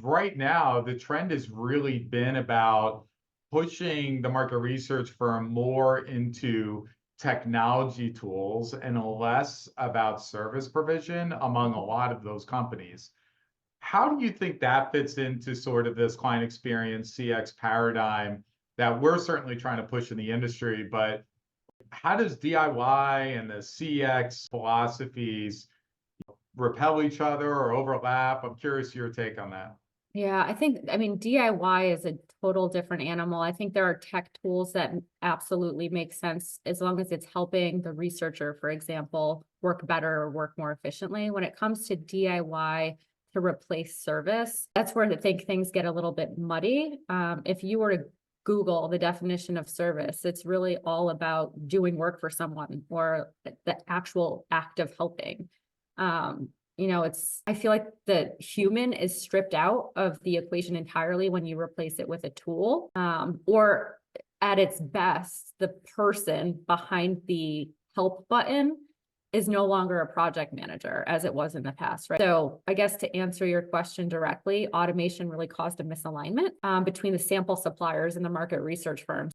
Right now, the trend has really been about pushing the market research firm more into technology tools and less about service provision among a lot of those companies. How do you think that fits into sort of this client experience CX paradigm that we're certainly trying to push in the industry, but how does DIY and the CX philosophies repel each other or overlap? I'm curious your take on that. Yeah, I mean, DIY is a total different animal. I think there are tech tools that absolutely make sense as long as it's helping the researcher, for example, work better or work more efficiently. When it comes to DIY to replace service, that's where I think things get a little bit muddy. If you were to Google the definition of service, it's really all about doing work for someone or the actual act of helping. Um, I feel like the human is stripped out of the equation entirely when you replace it with a tool. Or at its best, the person behind the help button is no longer a project manager as it was in the past, right? So I guess to answer your question directly, automation really caused a misalignment between the sample suppliers and the market research firms.